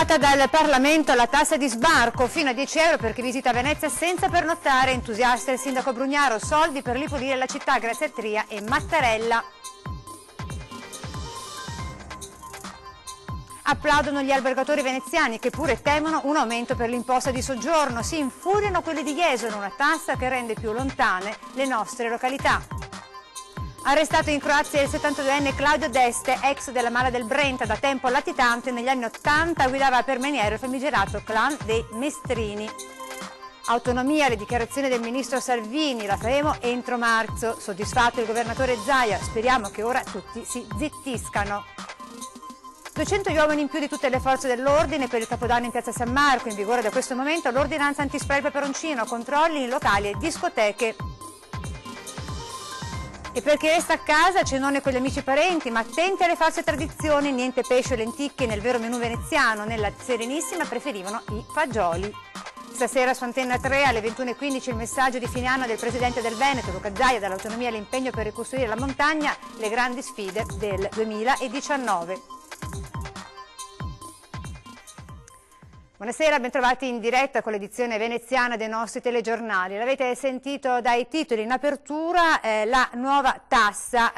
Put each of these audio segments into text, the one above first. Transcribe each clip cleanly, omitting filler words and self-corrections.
Approvata dal Parlamento la tassa di sbarco fino a 10 euro per chi visita Venezia senza pernottare. Entusiasta il sindaco Brugnaro, soldi per ripulire la città grazie a Tria e Mattarella. Applaudono gli albergatori veneziani che pure temono un aumento per l'imposta di soggiorno. Si infuriano quelli di Jesolo, una tassa che rende più lontane le nostre località. Arrestato in Croazia il 72enne Claudio Deste, ex della Mala del Brenta, da tempo latitante, negli anni 80 guidava per meniere il famigerato clan dei Mestrini. Autonomia, le dichiarazioni del ministro Salvini, la faremo entro marzo. Soddisfatto il governatore Zaia, speriamo che ora tutti si zittiscano. 200 uomini in più di tutte le forze dell'ordine per il Capodanno in piazza San Marco, in vigore da questo momento l'ordinanza antispray peperoncino, controlli in locali e discoteche. E per chi resta a casa, cenone con gli amici e parenti, ma attenti alle false tradizioni, niente pesce o lenticchie nel vero menù veneziano, nella Serenissima preferivano i fagioli. Stasera su Antenna 3 alle 21:15 il messaggio di fine anno del Presidente del Veneto, Luca Zaia, dall'autonomia all'impegno per ricostruire la montagna, le grandi sfide del 2019. Buonasera, bentrovati in diretta con l'edizione veneziana dei nostri telegiornali. L'avete sentito dai titoli in apertura, la nuova tassa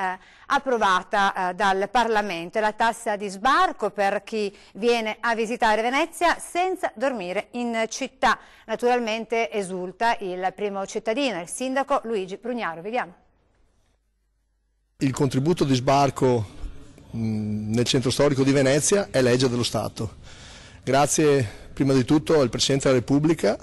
approvata dal Parlamento, la tassa di sbarco per chi viene a visitare Venezia senza dormire in città. Naturalmente esulta il primo cittadino, il sindaco Luigi Brugnaro. Vediamo. Il contributo di sbarco nel centro storico di Venezia è legge dello Stato. Grazie prima di tutto al Presidente della Repubblica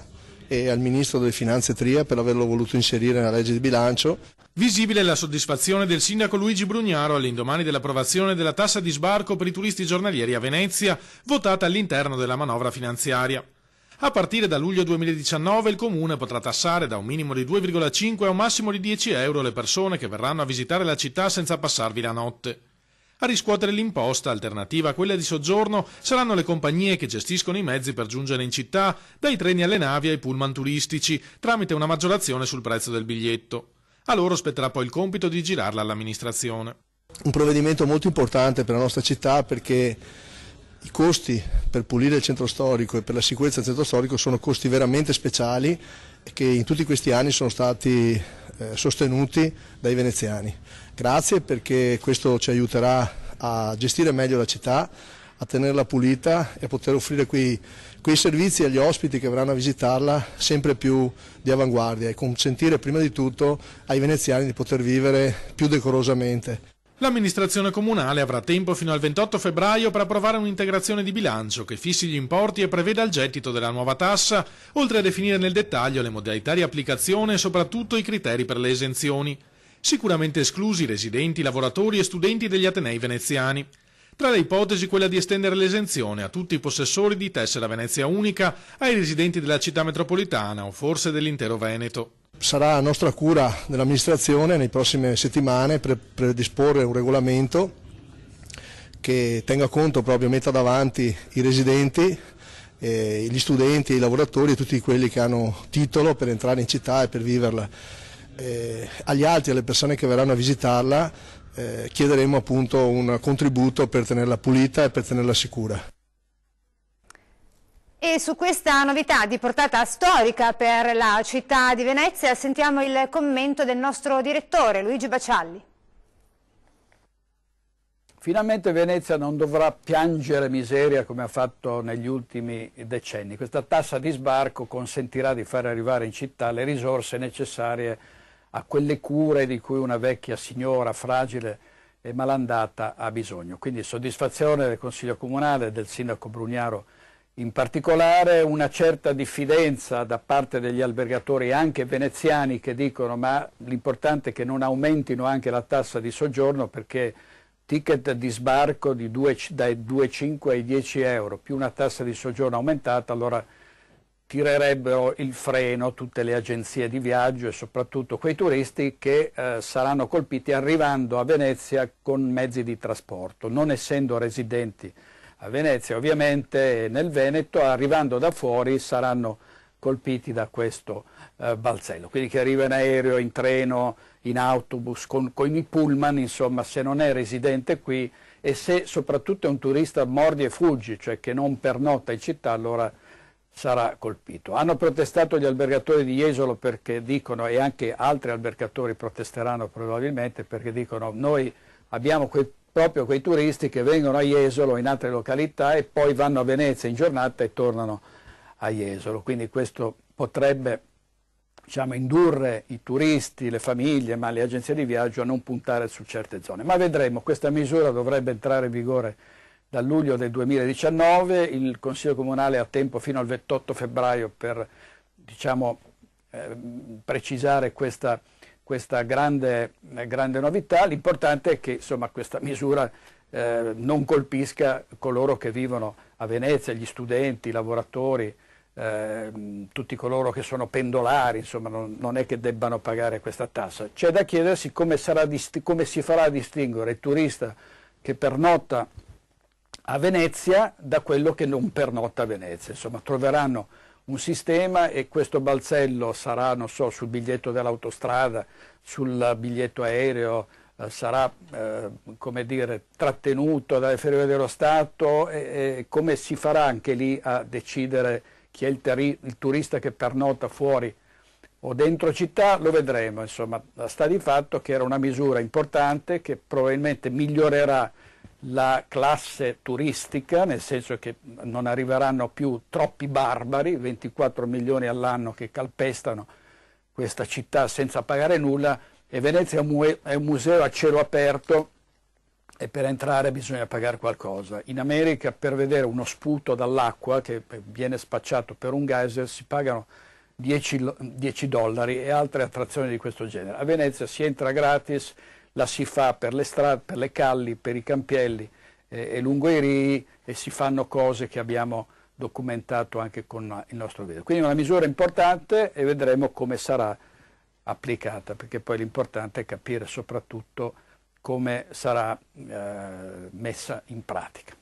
e al Ministro delle Finanze Tria per averlo voluto inserire nella legge di bilancio. Visibile la soddisfazione del sindaco Luigi Brugnaro all'indomani dell'approvazione della tassa di sbarco per i turisti giornalieri a Venezia, votata all'interno della manovra finanziaria. A partire da luglio 2019 il Comune potrà tassare da un minimo di 2,5 a un massimo di 10 euro le persone che verranno a visitare la città senza passarvi la notte. A riscuotere l'imposta, alternativa a quella di soggiorno, saranno le compagnie che gestiscono i mezzi per giungere in città, dai treni alle navi ai pullman turistici, tramite una maggiorazione sul prezzo del biglietto. A loro spetterà poi il compito di girarla all'amministrazione. Un provvedimento molto importante per la nostra città perché i costi per pulire il centro storico e per la sicurezza del centro storico sono costi veramente speciali che in tutti questi anni sono stati sostenuti dai veneziani. Grazie, perché questo ci aiuterà a gestire meglio la città, a tenerla pulita e a poter offrire quei servizi agli ospiti che verranno a visitarla sempre più di avanguardia e consentire prima di tutto ai veneziani di poter vivere più decorosamente. L'amministrazione comunale avrà tempo fino al 28 febbraio per approvare un'integrazione di bilancio che fissi gli importi e preveda il gettito della nuova tassa, oltre a definire nel dettaglio le modalità di applicazione e soprattutto i criteri per le esenzioni. Sicuramente esclusi residenti, lavoratori e studenti degli atenei veneziani. Tra le ipotesi quella di estendere l'esenzione a tutti i possessori di tessera Venezia Unica, ai residenti della città metropolitana o forse dell'intero Veneto. Sarà a nostra cura dell'amministrazione nei prossime settimane per predisporre un regolamento che tenga conto proprio, metta davanti i residenti, gli studenti, i lavoratori e tutti quelli che hanno titolo per entrare in città e per viverla. Agli altri, alle persone che verranno a visitarla, chiederemo appunto un contributo per tenerla pulita e per tenerla sicura. E su questa novità di portata storica per la città di Venezia sentiamo il commento del nostro direttore Luigi Bacialli. Finalmente Venezia non dovrà piangere miseria come ha fatto negli ultimi decenni. Questa tassa di sbarco consentirà di far arrivare in città le risorse necessarie a quelle cure di cui una vecchia signora fragile e malandata ha bisogno. Quindi soddisfazione del Consiglio Comunale e del Sindaco Brugnaro in particolare, una certa diffidenza da parte degli albergatori anche veneziani che dicono ma l'importante è che non aumentino anche la tassa di soggiorno perché ticket di sbarco dai 2,5 ai 10 euro più una tassa di soggiorno aumentata, allora tirerebbero il freno tutte le agenzie di viaggio e soprattutto quei turisti che saranno colpiti arrivando a Venezia con mezzi di trasporto, non essendo residenti a Venezia ovviamente nel Veneto, arrivando da fuori saranno colpiti da questo balzello, quindi che arriva in aereo, in treno, in autobus, con i pullman, insomma se non è residente qui e se soprattutto è un turista mordi e fuggi, cioè che non pernotta in città, allora sarà colpito. Hanno protestato gli albergatori di Jesolo perché dicono, e anche altri albergatori protesteranno probabilmente, perché dicono noi abbiamo proprio quei turisti che vengono a Jesolo in altre località e poi vanno a Venezia in giornata e tornano a Jesolo, quindi questo potrebbe, diciamo, indurre i turisti, le famiglie, ma le agenzie di viaggio a non puntare su certe zone. Ma vedremo, questa misura dovrebbe entrare in vigore dal luglio del 2019, il Consiglio Comunale ha tempo fino al 28 febbraio per, diciamo, precisare questa grande novità. L'importante è che, insomma, questa misura non colpisca coloro che vivono a Venezia, gli studenti, i lavoratori, tutti coloro che sono pendolari, insomma non è che debbano pagare questa tassa. C'è da chiedersi come si farà a distinguere il turista che pernotta a Venezia da quello che non pernotta a Venezia. Insomma, troveranno un sistema e questo balzello sarà, non so, sul biglietto dell'autostrada, sul biglietto aereo, sarà come dire, trattenuto dalle Ferrovie dello Stato, e come si farà anche lì a decidere chi è il turista che pernotta fuori o dentro città, lo vedremo. Insomma, sta di fatto che era una misura importante che probabilmente migliorerà la classe turistica, nel senso che non arriveranno più troppi barbari, 24 milioni all'anno che calpestano questa città senza pagare nulla, e Venezia è un museo a cielo aperto e per entrare bisogna pagare qualcosa. In America per vedere uno sputo dall'acqua che viene spacciato per un geyser si pagano $10 e altre attrazioni di questo genere. A Venezia si entra gratis, la si fa per le strade, per le calli, per i campielli e lungo i rii, e si fanno cose che abbiamo documentato anche con il nostro video. Quindi è una misura importante e vedremo come sarà applicata, perché poi l'importante è capire soprattutto come sarà messa in pratica.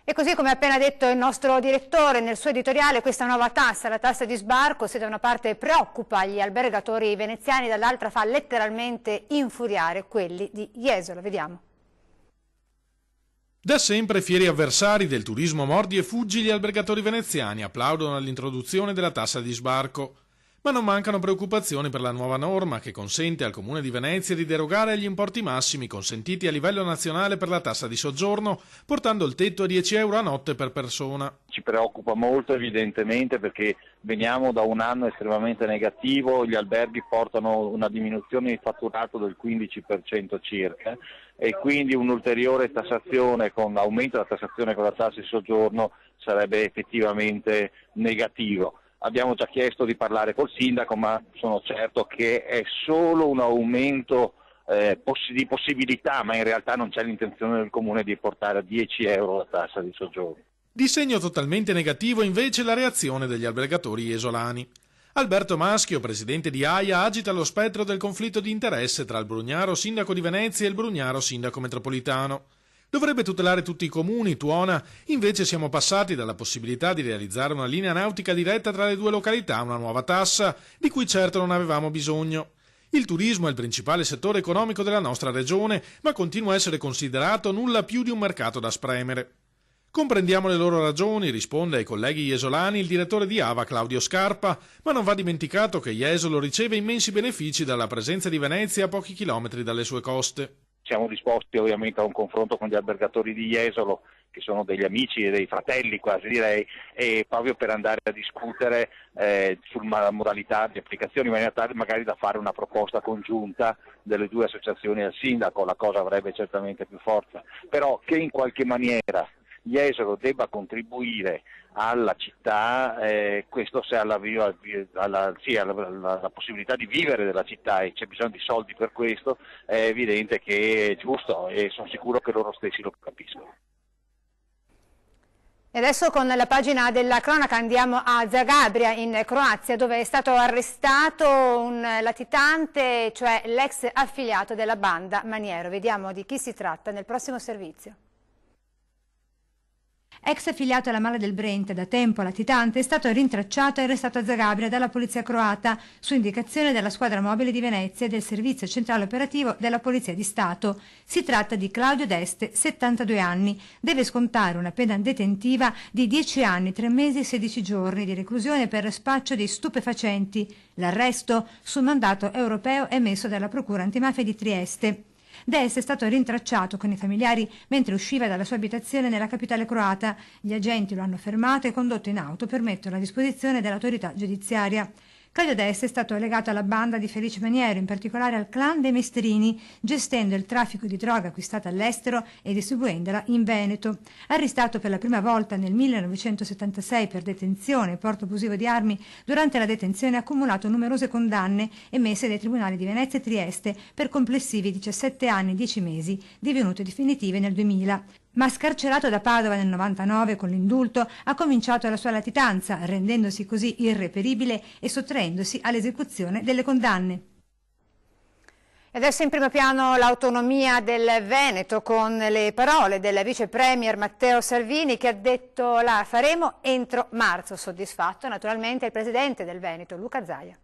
E così, come ha appena detto il nostro direttore nel suo editoriale, questa nuova tassa, la tassa di sbarco, se da una parte preoccupa gli albergatori veneziani, dall'altra fa letteralmente infuriare quelli di Jesolo. Vediamo. Da sempre fieri avversari del turismo mordi e fuggi, gli albergatori veneziani applaudono all'introduzione della tassa di sbarco. Ma non mancano preoccupazioni per la nuova norma che consente al Comune di Venezia di derogare agli importi massimi consentiti a livello nazionale per la tassa di soggiorno, portando il tetto a €10 a notte per persona. Ci preoccupa molto evidentemente perché veniamo da un anno estremamente negativo, gli alberghi portano una diminuzione di fatturato del 15% circa e quindi un'ulteriore tassazione con l'aumento della tassazione con la tassa di soggiorno sarebbe effettivamente negativo. Abbiamo già chiesto di parlare col sindaco, ma sono certo che è solo un aumento di possibilità, ma in realtà non c'è l'intenzione del Comune di portare a €10 la tassa di soggiorno. Di segno totalmente negativo invece la reazione degli albergatori iesolani. Alberto Maschio, presidente di AIA, agita lo spettro del conflitto di interesse tra il Brugnaro sindaco di Venezia e il Brugnaro sindaco metropolitano. Dovrebbe tutelare tutti i comuni, tuona, invece siamo passati dalla possibilità di realizzare una linea nautica diretta tra le due località a una nuova tassa, di cui certo non avevamo bisogno. Il turismo è il principale settore economico della nostra regione, ma continua a essere considerato nulla più di un mercato da spremere. Comprendiamo le loro ragioni, risponde ai colleghi iesolani il direttore di AVA Claudio Scarpa, ma non va dimenticato che Jesolo riceve immensi benefici dalla presenza di Venezia a pochi chilometri dalle sue coste. Siamo disposti ovviamente a un confronto con gli albergatori di Jesolo, che sono degli amici e dei fratelli quasi direi, e proprio per andare a discutere sulla modalità di applicazione, in maniera tale magari da fare una proposta congiunta delle due associazioni al sindaco. La cosa avrebbe certamente più forza, però che in qualche maniera Jesolo debba contribuire alla città, questo se ha la possibilità di vivere della città e c'è bisogno di soldi per questo, è evidente che è giusto e sono sicuro che loro stessi lo capiscono. E adesso con la pagina della cronaca andiamo a Zagabria in Croazia, dove è stato arrestato un latitante, cioè l'ex affiliato della banda Maniero. Vediamo di chi si tratta nel prossimo servizio. ex affiliato alla Mala del Brenta, da tempo latitante, è stato rintracciato e arrestato a Zagabria dalla polizia croata su indicazione della squadra mobile di Venezia e del servizio centrale operativo della Polizia di Stato. Si tratta di Claudio D'Este, 72 anni. Deve scontare una pena detentiva di 10 anni, 3 mesi e 16 giorni di reclusione per spaccio di stupefacenti. L'arresto su mandato europeo emesso dalla Procura Antimafia di Trieste. D'Este è stato rintracciato con i familiari mentre usciva dalla sua abitazione nella capitale croata. Gli agenti lo hanno fermato e condotto in auto per metterlo a disposizione dell'autorità giudiziaria. Claudio D'Este è stato legato alla banda di Felice Maniero, in particolare al clan dei Mestrini, gestendo il traffico di droga acquistata all'estero e distribuendola in Veneto. Arrestato per la prima volta nel 1976 per detenzione e porto abusivo di armi, durante la detenzione ha accumulato numerose condanne emesse dai tribunali di Venezia e Trieste per complessivi 17 anni e 10 mesi, divenute definitive nel 2000. Ma scarcerato da Padova nel 99 con l'indulto, ha cominciato la sua latitanza, rendendosi così irreperibile e sottraendosi all'esecuzione delle condanne. E adesso in primo piano l'autonomia del Veneto, con le parole del vice premier Matteo Salvini, che ha detto la faremo entro marzo. Soddisfatto naturalmente il presidente del Veneto, Luca Zaia.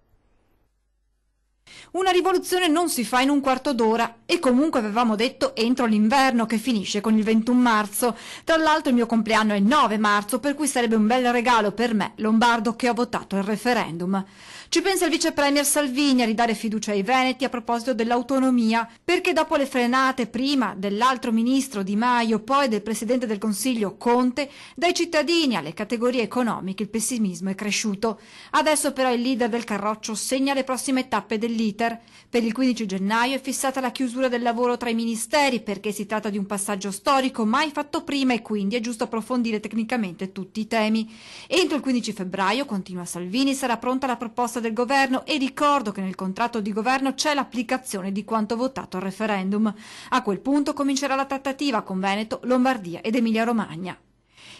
Una rivoluzione non si fa in un quarto d'ora e comunque avevamo detto entro l'inverno, che finisce con il 21 marzo. Tra l'altro il mio compleanno è il 9 marzo, per cui sarebbe un bel regalo per me, lombardo, che ho votato il referendum. Ci pensa il vice premier Salvini a ridare fiducia ai veneti a proposito dell'autonomia, perché dopo le frenate prima dell'altro ministro Di Maio, poi del presidente del Consiglio Conte, dai cittadini alle categorie economiche il pessimismo è cresciuto. Adesso però il leader del Carroccio segna le prossime tappe dell'iter. Per il 15 gennaio è fissata la chiusura del lavoro tra i ministeri, perché si tratta di un passaggio storico mai fatto prima e quindi è giusto approfondire tecnicamente tutti i temi. Entro il 15 febbraio, continua Salvini, sarà pronta la proposta del governo e ricordo che nel contratto di governo c'è l'applicazione di quanto votato al referendum. A quel punto comincerà la trattativa con Veneto, Lombardia ed Emilia-Romagna.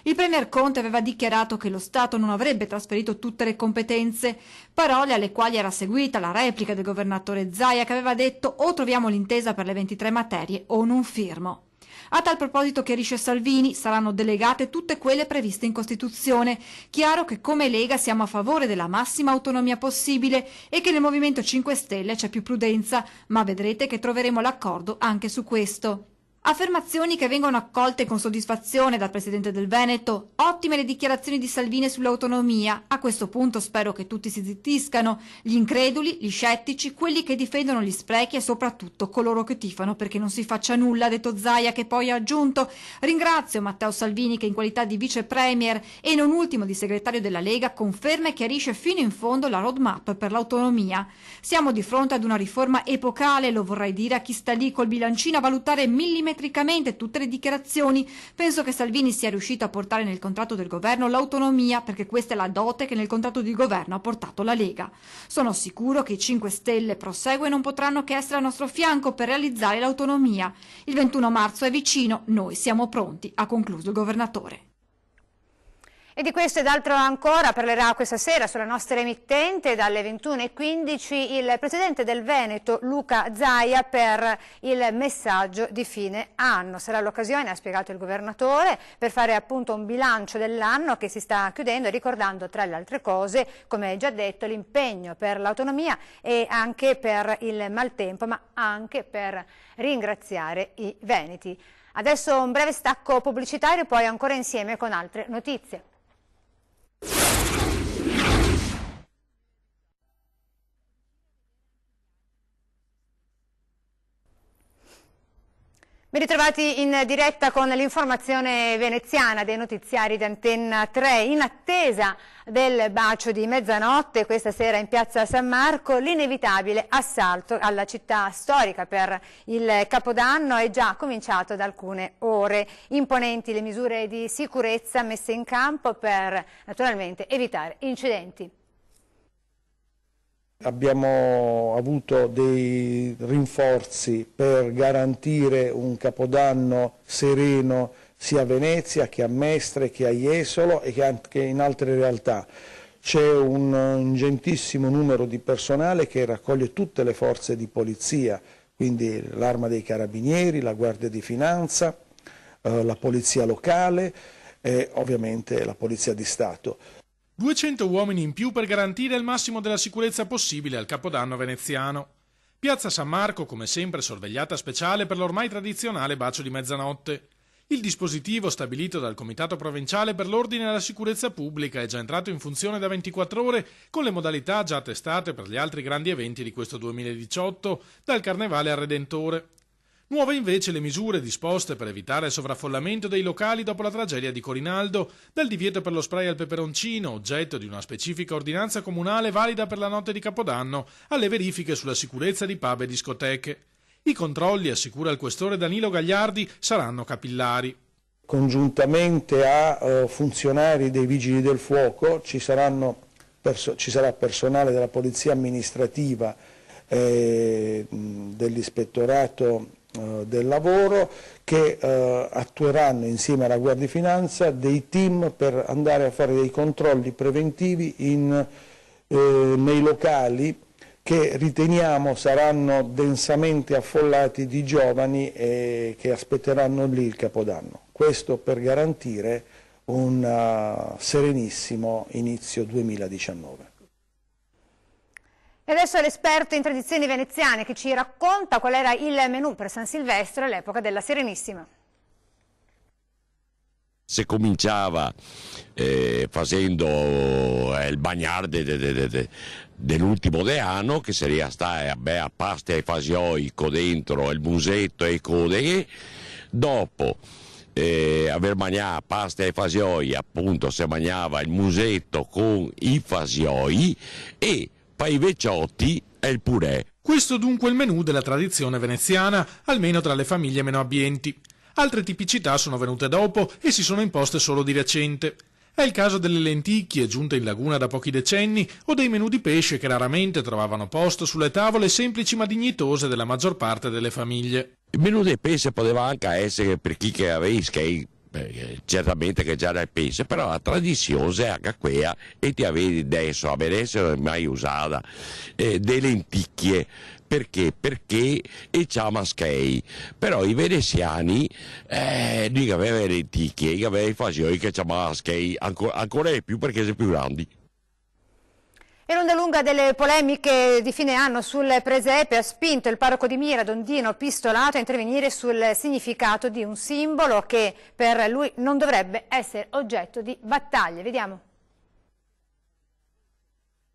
Il premier Conte aveva dichiarato che lo Stato non avrebbe trasferito tutte le competenze, parole alle quali era seguita la replica del governatore Zaia, che aveva detto o troviamo l'intesa per le 23 materie o non firmo. A tal proposito, chiarisce Salvini, saranno delegate tutte quelle previste in Costituzione. Chiaro che come Lega siamo a favore della massima autonomia possibile e che nel Movimento 5 Stelle c'è più prudenza, ma vedrete che troveremo l'accordo anche su questo. Affermazioni che vengono accolte con soddisfazione dal presidente del Veneto. Ottime le dichiarazioni di Salvini sull'autonomia. A questo punto spero che tutti si zittiscano, gli increduli, gli scettici, quelli che difendono gli sprechi e soprattutto coloro che tifano perché non si faccia nulla, ha detto Zaia, che poi ha aggiunto: ringrazio Matteo Salvini che in qualità di vice premier e non ultimo di segretario della Lega conferma e chiarisce fino in fondo la roadmap per l'autonomia. Siamo di fronte ad una riforma epocale, lo vorrei dire a chi sta lì col bilancino a valutare millimetricamente tutte le dichiarazioni. Penso che Salvini sia riuscito a portare nel contratto del governo l'autonomia, perché questa è la dote che nel contratto di governo ha portato la Lega. Sono sicuro che i 5 Stelle prosegue e non potranno che essere al nostro fianco per realizzare l'autonomia. Il 21 marzo è vicino, noi siamo pronti, ha concluso il governatore. E di questo ed altro ancora parlerà questa sera sulla nostra emittente dalle 21:15 il presidente del Veneto Luca Zaia per il messaggio di fine anno. Sarà l'occasione, ha spiegato il governatore, per fare appunto un bilancio dell'anno che si sta chiudendo, ricordando tra le altre cose, come già detto, l'impegno per l'autonomia e anche per il maltempo, ma anche per ringraziare i veneti. Adesso un breve stacco pubblicitario, poi ancora insieme con altre notizie. Ben ritrovati in diretta con l'informazione veneziana dei notiziari di Antenna 3. In attesa del bacio di mezzanotte, questa sera in piazza San Marco, l'inevitabile assalto alla città storica per il Capodanno è già cominciato da alcune ore. Imponenti le misure di sicurezza messe in campo per naturalmente evitare incidenti. Abbiamo avuto dei rinforzi per garantire un Capodanno sereno sia a Venezia che a Mestre che a Jesolo e che anche in altre realtà. C'è un ingentissimo numero di personale che raccoglie tutte le forze di polizia, quindi l'Arma dei Carabinieri, la Guardia di Finanza, la Polizia locale, e ovviamente la Polizia di Stato. 200 uomini in più per garantire il massimo della sicurezza possibile al Capodanno veneziano. Piazza San Marco, come sempre, sorvegliata speciale per l'ormai tradizionale bacio di mezzanotte. Il dispositivo stabilito dal Comitato Provinciale per l'Ordine e la Sicurezza Pubblica è già entrato in funzione da 24 ore con le modalità già testate per gli altri grandi eventi di questo 2018, dal Carnevale al Redentore. Nuove invece le misure disposte per evitare il sovraffollamento dei locali dopo la tragedia di Corinaldo, dal divieto per lo spray al peperoncino, oggetto di una specifica ordinanza comunale valida per la notte di Capodanno, alle verifiche sulla sicurezza di pub e discoteche. I controlli, assicura il questore Danilo Gagliardi, saranno capillari. Congiuntamente a funzionari dei Vigili del Fuoco ci sarà personale della Polizia Amministrativa dell'Ispettorato del Lavoro che attueranno insieme alla Guardia di Finanza dei team per andare a fare dei controlli preventivi nei locali che riteniamo saranno densamente affollati di giovani che aspetteranno lì il Capodanno. Questo per garantire un serenissimo inizio 2019. E adesso l'esperto in tradizioni veneziane che ci racconta qual era il menù per San Silvestre all'epoca della Serenissima. Se cominciava facendo il bagnare dell'ultimo anno, che sarebbe a pasta e fasioi con dentro il musetto e code, dopo aver mangiato pasta e fasioi, appunto si mangiava il musetto con i fasioi e poi i vecchiotti e il purè. Questo dunque il menù della tradizione veneziana, almeno tra le famiglie meno abbienti. Altre tipicità sono venute dopo e si sono imposte solo di recente. È il caso delle lenticchie, giunte in laguna da pochi decenni, o dei menù di pesce che raramente trovavano posto sulle tavole semplici ma dignitose della maggior parte delle famiglie. Il menù di pesce poteva anche essere per chi che avesse, certamente che già era il pesce, però la tradizione è anche quella, e ti avevi adesso, a Venezia non è mai usata, delle lenticchie. Perché? Perché è ciamaschei, però i veneziani non avevano le lenticchie, non avevano i fasioli che ciamaschei, ancora di più perché sono più grandi. E l'onda lunga delle polemiche di fine anno sul presepe ha spinto il parroco di Mira, Don Dino Pistolato, a intervenire sul significato di un simbolo che per lui non dovrebbe essere oggetto di battaglie. Vediamo.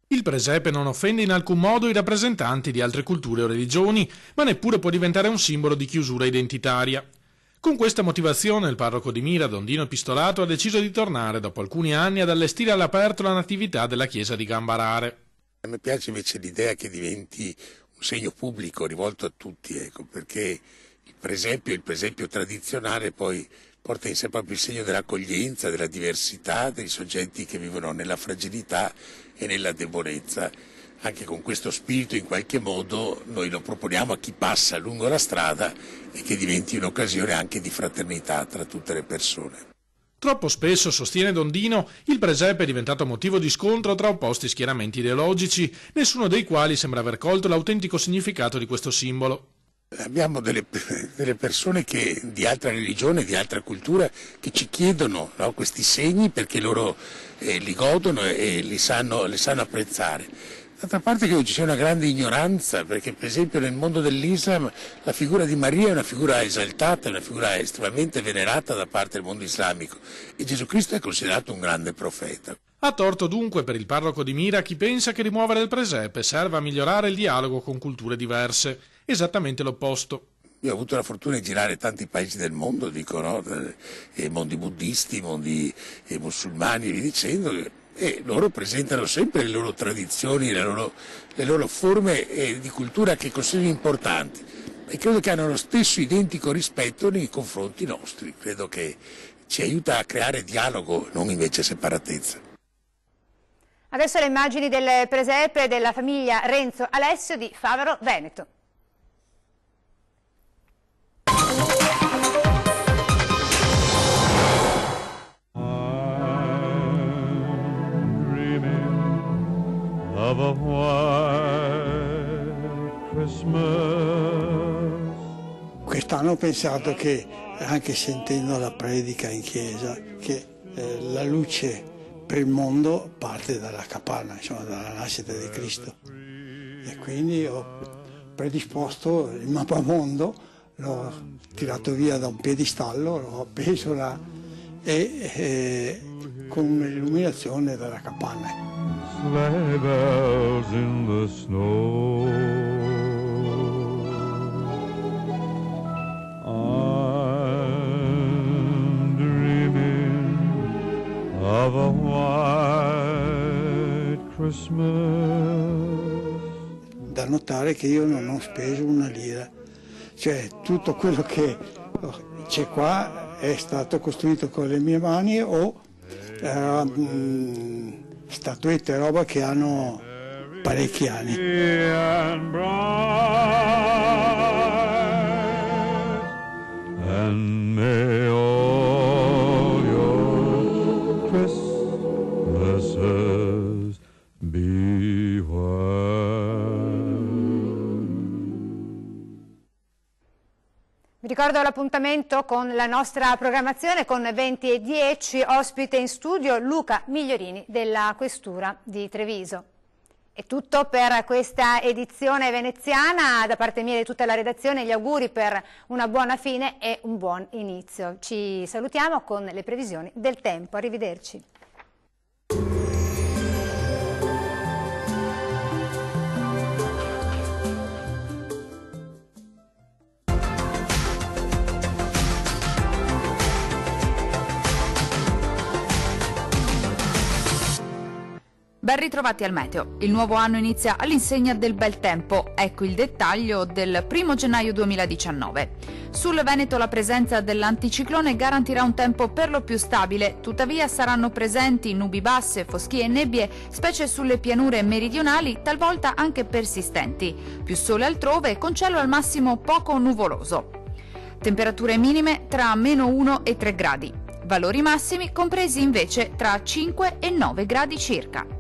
Il presepe non offende in alcun modo i rappresentanti di altre culture o religioni, ma neppure può diventare un simbolo di chiusura identitaria. Con questa motivazione il parroco di Mira, Don Dino Pistolato, ha deciso di tornare dopo alcuni anni ad allestire all'aperto la natività della chiesa di Gambarare. A me piace invece l'idea che diventi un segno pubblico rivolto a tutti, perché il presepio tradizionale poi porta in sé proprio il segno dell'accoglienza, della diversità, dei soggetti che vivono nella fragilità e nella debolezza. Anche con questo spirito in qualche modo noi lo proponiamo a chi passa lungo la strada e che diventi un'occasione anche di fraternità tra tutte le persone. Troppo spesso, sostiene Don Dino, il presepe è diventato motivo di scontro tra opposti schieramenti ideologici, nessuno dei quali sembra aver colto l'autentico significato di questo simbolo. Abbiamo delle persone di altra religione, di altra cultura, che ci chiedono, no, questi segni perché loro li godono e li sanno apprezzare. D'altra parte credo ci sia una grande ignoranza, perché per esempio nel mondo dell'Islam la figura di Maria è una figura esaltata, è una figura estremamente venerata da parte del mondo islamico, e Gesù Cristo è considerato un grande profeta. Ha torto dunque per il parroco di Mira chi pensa che rimuovere il presepe serva a migliorare il dialogo con culture diverse. Esattamente l'opposto. Io ho avuto la fortuna di girare tanti paesi del mondo, mondi buddisti, mondi musulmani e via dicendo, e loro presentano sempre le loro tradizioni, le loro forme di cultura che considerano importanti, e credo che hanno lo stesso identico rispetto nei confronti nostri. Credo che ci aiuta a creare dialogo, non invece separatezza. Adesso le immagini del presepe della famiglia Renzo Alessio di Favaro, Veneto. Of a white Christmas. Quest'anno ho pensato che, anche sentendo la predica in chiesa, che la luce per il mondo parte dalla capanna, insomma, dalla nascita di Cristo. E quindi ho predisposto il mappamondo, l'ho tirato via da un piedistallo, l'ho appeso là con l'illuminazione dalla capanna. Sleigh bells in the snow. I'm dreaming of a white Christmas. Da notare che io non ho speso una lira, cioè tutto quello che c'è qua è stato costruito con le mie mani o statuette e roba che hanno parecchi anni. And may all your Christmases be Vi ricordo l'appuntamento con la nostra programmazione con 20:10, ospite in studio Luca Migliorini della Questura di Treviso. È tutto per questa edizione veneziana, da parte mia e di tutta la redazione gli auguri per una buona fine e un buon inizio. Ci salutiamo con le previsioni del tempo, arrivederci. Ben ritrovati al meteo. Il nuovo anno inizia all'insegna del bel tempo. Ecco il dettaglio del 1 gennaio 2019. Sul Veneto la presenza dell'anticiclone garantirà un tempo per lo più stabile, tuttavia saranno presenti nubi basse, foschie e nebbie, specie sulle pianure meridionali, talvolta anche persistenti. Più sole altrove, con cielo al massimo poco nuvoloso. Temperature minime tra -1 e 3 gradi. Valori massimi compresi invece tra 5 e 9 gradi circa.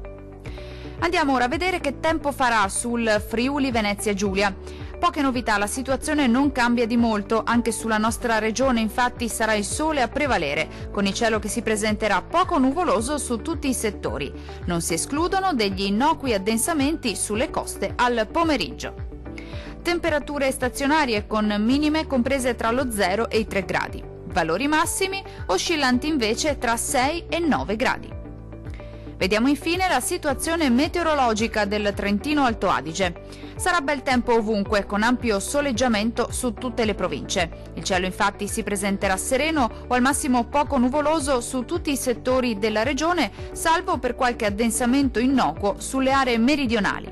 Andiamo ora a vedere che tempo farà sul Friuli Venezia Giulia. Poche novità, la situazione non cambia di molto, anche sulla nostra regione infatti sarà il sole a prevalere, con il cielo che si presenterà poco nuvoloso su tutti i settori. Non si escludono degli innocui addensamenti sulle coste al pomeriggio. Temperature stazionarie con minime comprese tra lo 0 e i 3 gradi. Valori massimi oscillanti invece tra 6 e 9 gradi. Vediamo infine la situazione meteorologica del Trentino Alto Adige. Sarà bel tempo ovunque, con ampio soleggiamento su tutte le province. Il cielo infatti si presenterà sereno o al massimo poco nuvoloso su tutti i settori della regione, salvo per qualche addensamento innocuo sulle aree meridionali.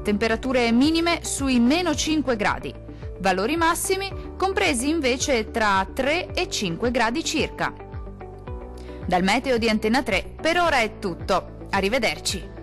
Temperature minime sui -5 gradi. Valori massimi compresi invece tra 3 e 5 gradi circa. Dal meteo di Antena 3 per ora è tutto. Arrivederci.